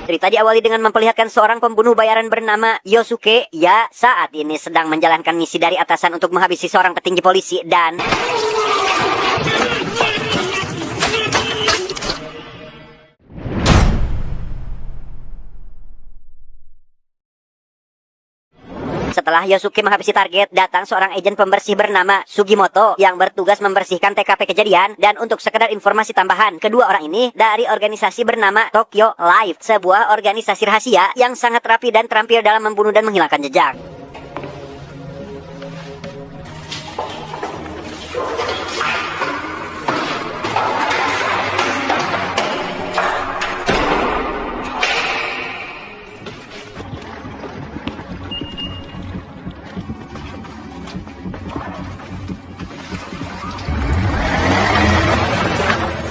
Cerita diawali dengan memperlihatkan seorang pembunuh bayaran bernama Yosuke. Ya, saat ini sedang menjalankan misi dari atasan untuk menghabisi seorang petinggi polisi dan... Setelah Yosuke menghabisi target, datang seorang agen pembersih bernama Sugimoto yang bertugas membersihkan TKP kejadian. Dan untuk sekedar informasi tambahan, kedua orang ini dari organisasi bernama Tokyo Life, sebuah organisasi rahasia yang sangat rapi dan terampil dalam membunuh dan menghilangkan jejak.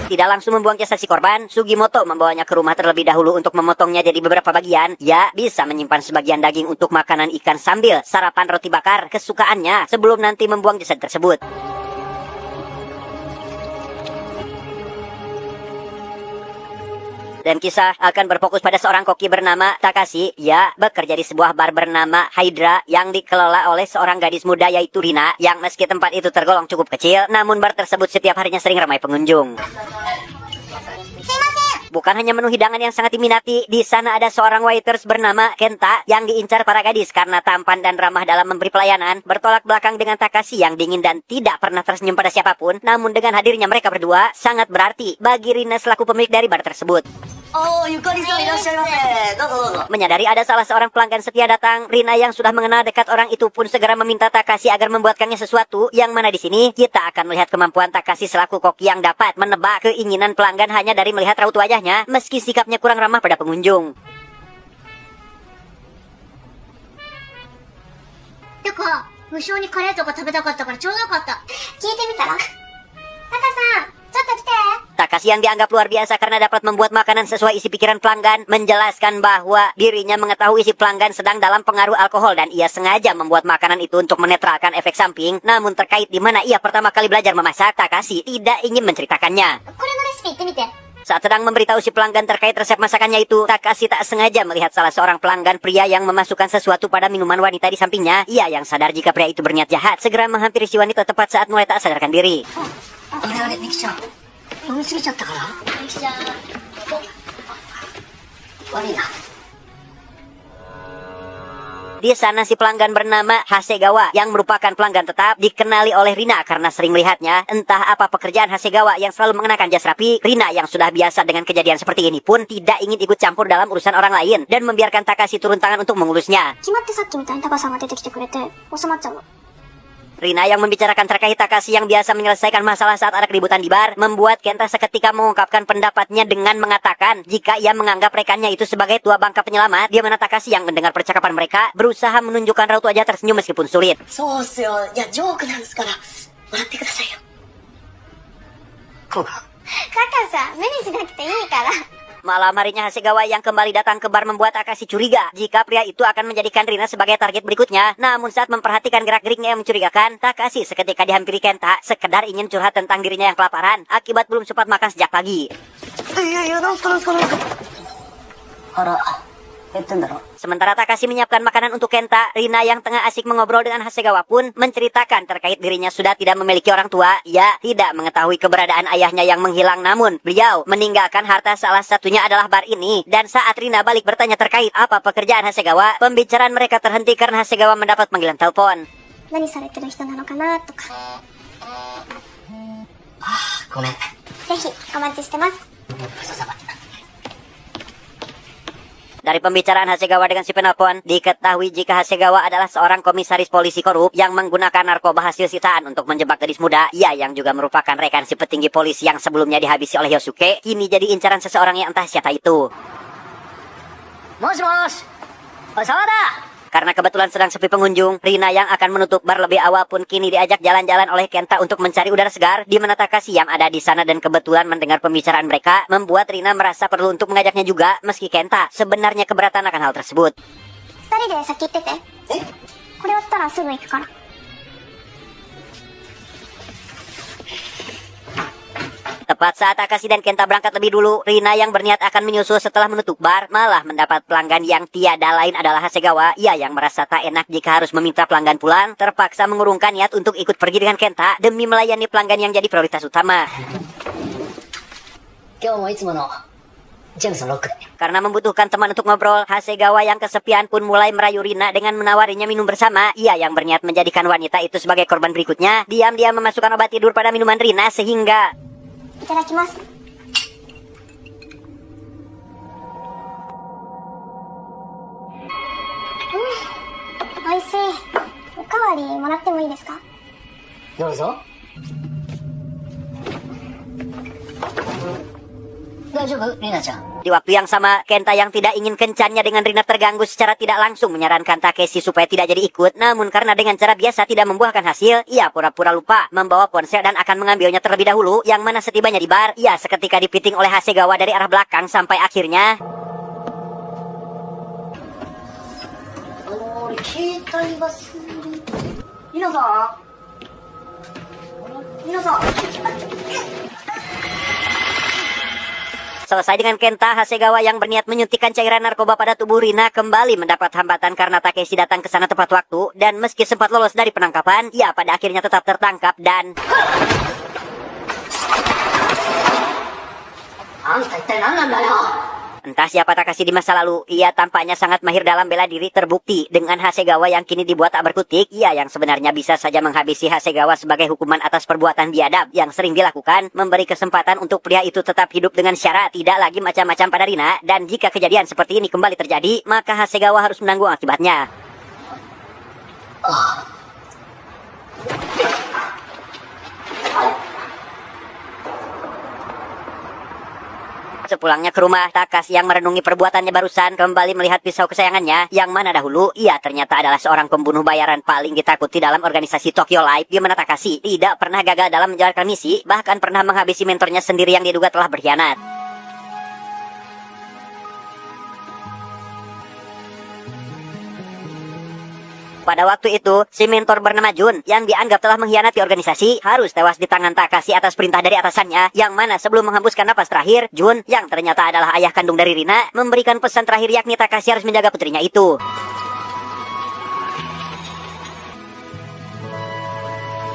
Tidak langsung membuang jasad si korban, Sugimoto membawanya ke rumah terlebih dahulu untuk memotongnya jadi beberapa bagian. Ya, bisa menyimpan sebagian daging untuk makanan ikan sambil sarapan roti bakar kesukaannya sebelum nanti membuang jasad tersebut. Dan kisah akan berfokus pada seorang koki bernama Takashi. Ya, bekerja di sebuah bar bernama Hydra yang dikelola oleh seorang gadis muda yaitu Rina, yang meski tempat itu tergolong cukup kecil, namun bar tersebut setiap harinya sering ramai pengunjung. Bukan hanya menu hidangan yang sangat diminati, di sana ada seorang waiters bernama Kenta yang diincar para gadis karena tampan dan ramah dalam memberi pelayanan, bertolak belakang dengan Takashi yang dingin dan tidak pernah tersenyum pada siapapun. Namun dengan hadirnya mereka berdua sangat berarti bagi Rina selaku pemilik dari bar tersebut. Oh, Yukari-san, irashaimase. Dozo. Menyadari ada salah seorang pelanggan setia datang, Rina yang sudah mengenal dekat orang itu pun segera meminta Takashi agar membuatkannya sesuatu. Yang mana di sini kita akan melihat kemampuan Takashi selaku koki yang dapat menebak keinginan pelanggan hanya dari melihat raut wajahnya, meski sikapnya kurang ramah pada pengunjung. Teka, 無性にカレーとか食べたかったからちょうどよかった。聞いてみたら？タカさん、ちょっと来て。Takashi yang dianggap luar biasa karena dapat membuat makanan sesuai isi pikiran pelanggan, menjelaskan bahwa dirinya mengetahui si pelanggan sedang dalam pengaruh alkohol dan ia sengaja membuat makanan itu untuk menetralkan efek samping. Namun terkait di mana ia pertama kali belajar memasak, Takashi tidak ingin menceritakannya. これのレシピ言ってみて。 Saat sedang memberitahu si pelanggan terkait resep masakannya itu, Takashi tak sengaja melihat salah seorang pelanggan pria yang memasukkan sesuatu pada minuman wanita di sampingnya. Ia yang sadar jika pria itu berniat jahat, segera menghampiri si wanita tepat saat mulai tak sadarkan diri. あれ、ミキちゃん。飲みすぎちゃったかな？ミキちゃん。悪いな。 Di sana si pelanggan bernama Hasegawa yang merupakan pelanggan tetap dikenali oleh Rina karena sering melihatnya. Entah apa pekerjaan Hasegawa yang selalu mengenakan jas rapi, Rina yang sudah biasa dengan kejadian seperti ini pun tidak ingin ikut campur dalam urusan orang lain dan membiarkan Takashi turun tangan untuk mengulusnya. 決まってさっきみたいにタカさんが出てきてくれて収まっちゃうの。 Rina yang membicarakan terkait Takashi yang biasa menyelesaikan masalah saat ada keributan di bar, membuat Kenta seketika mengungkapkan pendapatnya dengan mengatakan jika ia menganggap rekannya itu sebagai tua bangka penyelamat. Dia mana Takashi yang mendengar percakapan mereka berusaha menunjukkan raut wajah tersenyum meskipun sulit. そうっすよ。いや、ジョークなんですから。笑ってくださいよ。こうか。タカさん、無理しなくていいから。 Malam harinya Hasegawa yang kembali datang ke bar membuat Takashi curiga jika pria itu akan menjadikan Rina sebagai target berikutnya. Namun saat memperhatikan gerak-geriknya yang mencurigakan, Takashi seketika dihampiri Kenta sekedar ingin curhat tentang dirinya yang kelaparan akibat belum sempat makan sejak pagi. Sementara Takashi menyiapkan makanan untuk Kenta, Rina yang tengah asik mengobrol dengan Hasegawa pun menceritakan terkait dirinya sudah tidak memiliki orang tua. Ia tidak mengetahui keberadaan ayahnya yang menghilang, namun beliau meninggalkan harta salah satunya adalah bar ini. Dan saat Rina balik bertanya terkait apa pekerjaan Hasegawa, pembicaraan mereka terhenti karena Hasegawa mendapat panggilan telepon. 何されてる人なのかなとか。ごめん。ぜひお待ちしてます。ごちそうさま。 Dari pembicaraan Hasegawa dengan si penelpon, diketahui jika Hasegawa adalah seorang komisaris polisi korup yang menggunakan narkoba hasil sitaan untuk menjebak gadis muda. Ia yang juga merupakan rekan si petinggi polisi yang sebelumnya dihabisi oleh Yosuke, kini jadi incaran seseorang yang entah siapa itu. Mosh, Sawada. Karena kebetulan sedang sepi pengunjung, Rina yang akan menutup bar lebih awal pun kini diajak jalan-jalan oleh Kenta untuk mencari udara segar. Di mana Takashi yang ada di sana dan kebetulan mendengar pembicaraan mereka, membuat Rina merasa perlu untuk mengajaknya juga, meski Kenta sebenarnya keberatan akan hal tersebut. 2人で先行ってて。これ終わったらすぐ行くから。Tepat saat Takashi dan Kenta berangkat lebih dulu, Rina yang berniat akan menyusul setelah menutup bar malah mendapat pelanggan yang tiada lain adalah Hasegawa. Ia yang merasa tak enak jika harus meminta pelanggan pulang, terpaksa mengurungkan niat untuk ikut pergi dengan Kenta demi melayani pelanggan yang jadi prioritas utama. Karena membutuhkan teman untuk ngobrol, Hasegawa yang kesepian pun mulai merayu Rina dengan menawarinya minum bersama. Ia yang berniat menjadikan wanita itu sebagai korban berikutnya, diam-diam memasukkan obat tidur pada minuman Rina sehingga... Itadakimasu. Oishii. Okawari moratte mo ii desu ka? Douzo. Di waktu yang sama, Kenta yang tidak ingin kencannya dengan Rina terganggu secara tidak langsung menyarankan Takeshi supaya tidak jadi ikut. Namun karena dengan cara biasa tidak membuahkan hasil, ia pura-pura lupa membawa ponsel dan akan mengambilnya terlebih dahulu. Yang mana setibanya di bar, ia seketika dipiting oleh Hasegawa dari arah belakang sampai akhirnya... Selesai dengan Kenta, Hasegawa yang berniat menyuntikkan cairan narkoba pada tubuh Rina kembali mendapat hambatan karena Takeshi datang ke sana tepat waktu. Dan meski sempat lolos dari penangkapan, ia pada akhirnya tetap tertangkap dan... Entah siapa Takashi di masa lalu, ia tampaknya sangat mahir dalam bela diri, terbukti dengan Hasegawa yang kini dibuat tak berkutik. Ia yang sebenarnya bisa saja menghabisi Hasegawa sebagai hukuman atas perbuatan biadab yang sering dilakukan, memberi kesempatan untuk pria itu tetap hidup dengan syarat tidak lagi macam-macam pada Rina. Dan jika kejadian seperti ini kembali terjadi, maka Hasegawa harus menanggung akibatnya. Sepulangnya ke rumah, Takashi yang merenungi perbuatannya barusan kembali melihat pisau kesayangannya, yang mana dahulu ia ternyata adalah seorang pembunuh bayaran paling ditakuti dalam organisasi Tokyo Life, di mana Takashi tidak pernah gagal dalam menjalankan misi, bahkan pernah menghabisi mentornya sendiri yang diduga telah berkhianat. Pada waktu itu, si mentor bernama Jun yang dianggap telah mengkhianati organisasi harus tewas di tangan Takashi atas perintah dari atasannya, yang mana sebelum menghembuskan napas terakhir, Jun yang ternyata adalah ayah kandung dari Rina memberikan pesan terakhir, yakni Takashi harus menjaga putrinya itu.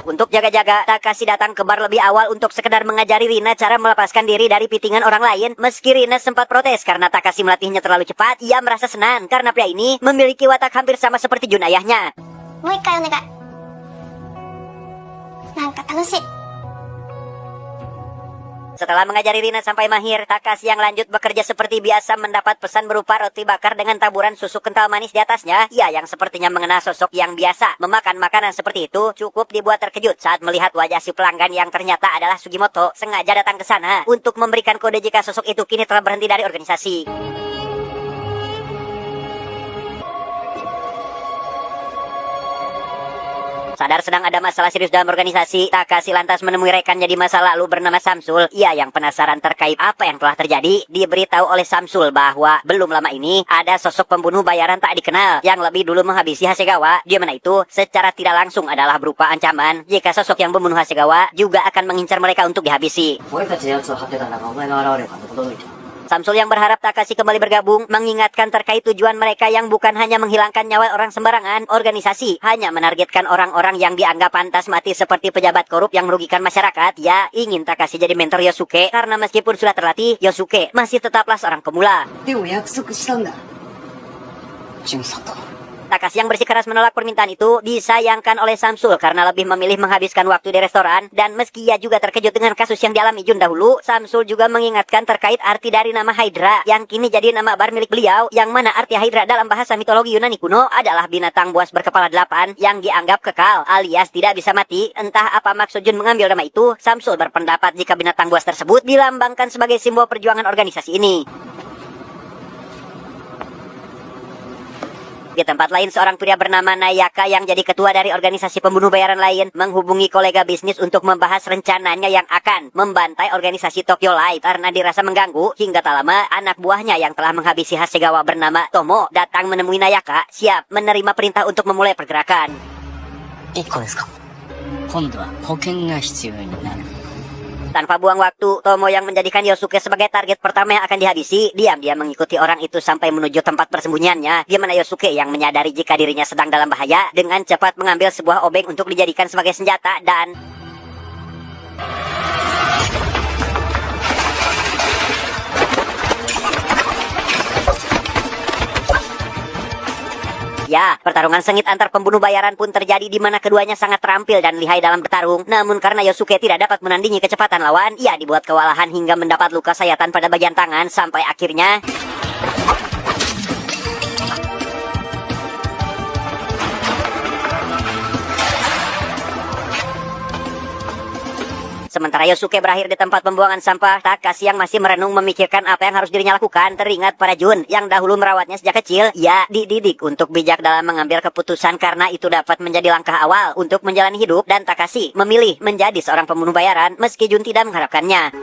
Untuk jaga-jaga, Takashi datang ke bar lebih awal untuk sekedar mengajari Rina cara melepaskan diri dari pitingan orang lain. Meski Rina sempat protes karena Takashi melatihnya terlalu cepat, ia merasa senang karena pria ini memiliki watak hampir sama seperti Jun ayahnya. Mau ikai onegai. Nanka tanushii. Setelah mengajari Rina sampai mahir, Takashi yang lanjut bekerja seperti biasa mendapat pesan berupa roti bakar dengan taburan susu kental manis di atasnya. Ia yang sepertinya mengenal sosok yang biasa memakan makanan seperti itu cukup dibuat terkejut saat melihat wajah si pelanggan yang ternyata adalah Sugimoto sengaja datang ke sana untuk memberikan kode jika sosok itu kini telah berhenti dari organisasi. Sadar sedang ada masalah serius dalam organisasi, Takashi lantas menemui rekannya di masa lalu bernama Samsul. Ia yang penasaran terkait apa yang telah terjadi, diberitahu oleh Samsul bahwa belum lama ini ada sosok pembunuh bayaran tak dikenal yang lebih dulu menghabisi Hasegawa. Di mana itu secara tidak langsung adalah berupa ancaman jika sosok yang membunuh Hasegawa juga akan mengincar mereka untuk dihabisi. Samsul yang berharap Takashi kembali bergabung mengingatkan terkait tujuan mereka yang bukan hanya menghilangkan nyawa orang sembarangan. Organisasi hanya menargetkan orang-orang yang dianggap pantas mati seperti pejabat korup yang merugikan masyarakat. Ya, ingin Takashi jadi mentor Yosuke karena meskipun sudah terlatih, Yosuke masih tetaplah seorang pemula. Takashi yang bersikeras menolak permintaan itu disayangkan oleh Samsul karena lebih memilih menghabiskan waktu di restoran. Dan meski ia juga terkejut dengan kasus yang dialami Jun dahulu, Samsul juga mengingatkan terkait arti dari nama Hydra yang kini jadi nama bar milik beliau, yang mana arti Hydra dalam bahasa mitologi Yunani kuno adalah binatang buas berkepala 8 yang dianggap kekal alias tidak bisa mati. Entah apa maksud Jun mengambil nama itu, Samsul berpendapat jika binatang buas tersebut dilambangkan sebagai simbol perjuangan organisasi ini. Di tempat lain, seorang pria bernama Nayaka yang jadi ketua dari organisasi pembunuh bayaran lain menghubungi kolega bisnis untuk membahas rencananya yang akan membantai organisasi Tokyo Life karena dirasa mengganggu. Hingga tak lama, anak buahnya yang telah menghabisi Hasegawa bernama Tomo datang menemui Nayaka, siap menerima perintah untuk memulai pergerakan. Tanpa buang waktu, Tomo yang menjadikan Yosuke sebagai target pertama yang akan dihabisi, diam-diam mengikuti orang itu sampai menuju tempat persembunyiannya, di mana Yosuke yang menyadari jika dirinya sedang dalam bahaya, dengan cepat mengambil sebuah obeng untuk dijadikan sebagai senjata dan... Ya, pertarungan sengit antar pembunuh bayaran pun terjadi di mana keduanya sangat terampil dan lihai dalam bertarung. Namun karena Yosuke tidak dapat menandingi kecepatan lawan, ia dibuat kewalahan hingga mendapat luka sayatan pada bagian tangan sampai akhirnya... Sementara Yosuke berakhir di tempat pembuangan sampah, Takashi yang masih merenung memikirkan apa yang harus dirinya lakukan teringat pada Jun yang dahulu merawatnya sejak kecil. Ia dididik untuk bijak dalam mengambil keputusan karena itu dapat menjadi langkah awal untuk menjalani hidup, dan Takashi memilih menjadi seorang pembunuh bayaran meski Jun tidak mengharapkannya.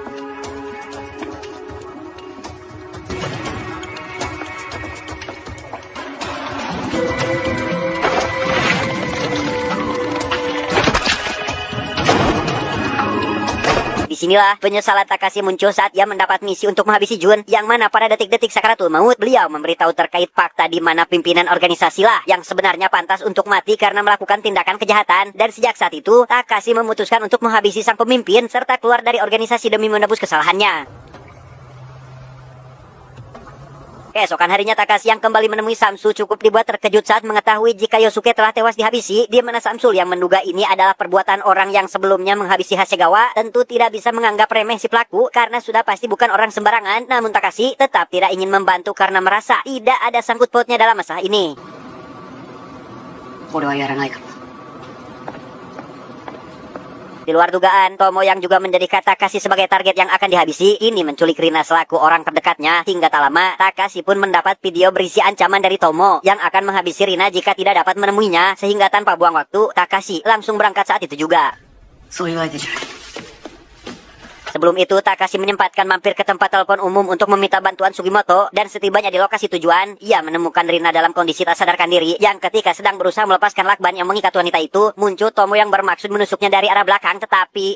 Disinilah penyesalan Takashi muncul saat ia mendapat misi untuk menghabisi Jun, yang mana pada detik-detik sakaratul maut beliau memberitahu terkait fakta di mana pimpinan organisasi lah yang sebenarnya pantas untuk mati karena melakukan tindakan kejahatan. Dan sejak saat itu Takashi memutuskan untuk menghabisi sang pemimpin serta keluar dari organisasi demi menebus kesalahannya. Keesokan harinya Takashi yang kembali menemui Samsu cukup dibuat terkejut saat mengetahui jika Yosuke telah tewas dihabisi, di mana Samsul yang menduga ini adalah perbuatan orang yang sebelumnya menghabisi Hasegawa tentu tidak bisa menganggap remeh si pelaku karena sudah pasti bukan orang sembarangan. Namun Takashi tetap tidak ingin membantu karena merasa tidak ada sangkut pautnya dalam masalah ini. Di luar dugaan, Tomo yang juga menjadikan Takashi sebagai target yang akan dihabisi, ini menculik Rina selaku orang terdekatnya. Hingga tak lama, Takashi pun mendapat video berisi ancaman dari Tomo yang akan menghabisi Rina jika tidak dapat menemuinya. Sehingga tanpa buang waktu, Takashi langsung berangkat saat itu juga. Sebelum itu, Takashi menyempatkan mampir ke tempat telepon umum untuk meminta bantuan Sugimoto, dan setibanya di lokasi tujuan, ia menemukan Rina dalam kondisi tak sadarkan diri, yang ketika sedang berusaha melepaskan lakban yang mengikat wanita itu, muncul Tomo yang bermaksud menusuknya dari arah belakang, tetapi...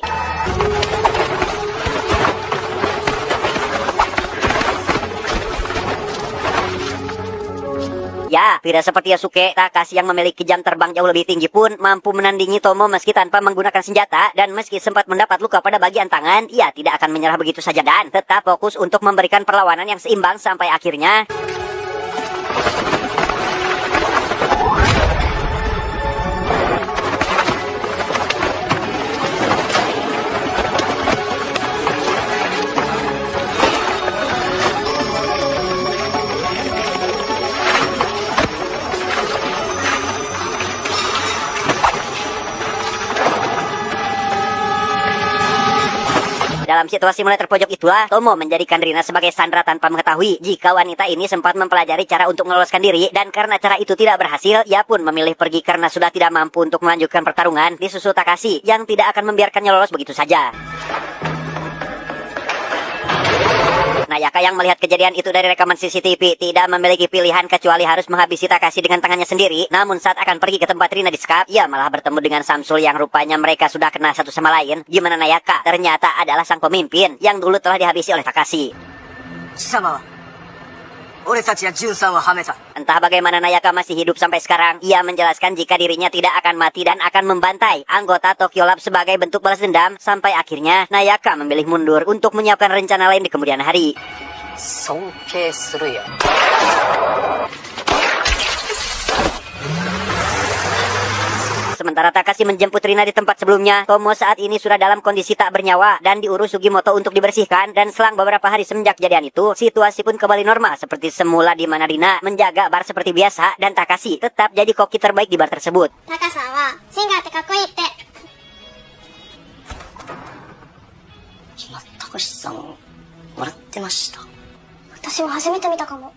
Ya, tidak seperti Yasuke, Takashi yang memiliki jam terbang jauh lebih tinggi pun mampu menandingi Tomo meski tanpa menggunakan senjata, dan meski sempat mendapat luka pada bagian tangan, ia tidak akan menyerah begitu saja dan tetap fokus untuk memberikan perlawanan yang seimbang sampai akhirnya... Dalam situasi mulai terpojok itulah, Tomo menjadikan Rina sebagai sandera tanpa mengetahui jika wanita ini sempat mempelajari cara untuk meloloskan diri, dan karena cara itu tidak berhasil, ia pun memilih pergi karena sudah tidak mampu untuk melanjutkan pertarungan, disusul Takashi yang tidak akan membiarkannya lolos begitu saja. Nayaka yang melihat kejadian itu dari rekaman CCTV tidak memiliki pilihan kecuali harus menghabisi Takashi dengan tangannya sendiri. Namun saat akan pergi ke tempat Rina disekap, ia malah bertemu dengan Samsul yang rupanya mereka sudah kenal satu sama lain. Gimana Nayaka ternyata adalah sang pemimpin yang dulu telah dihabisi oleh Takashi. Entah bagaimana Nayaka masih hidup sampai sekarang. Ia menjelaskan jika dirinya tidak akan mati dan akan membantai anggota Tokyo Lab sebagai bentuk balas dendam. Sampai akhirnya Nayaka memilih mundur untuk menyiapkan rencana lain di kemudian hari. Sementara Takashi menjemput Rina di tempat sebelumnya, Tomo saat ini sudah dalam kondisi tak bernyawa dan diurus Sugimoto untuk dibersihkan, dan selang beberapa hari semenjak kejadian itu, situasi pun kembali normal seperti semula di mana Rina menjaga bar seperti biasa dan Takashi tetap jadi koki terbaik di bar tersebut. Taka-san wa singer te kakkoi tte. Takashi-san, waratte mashita. Watashi mo hajimete mita kamo.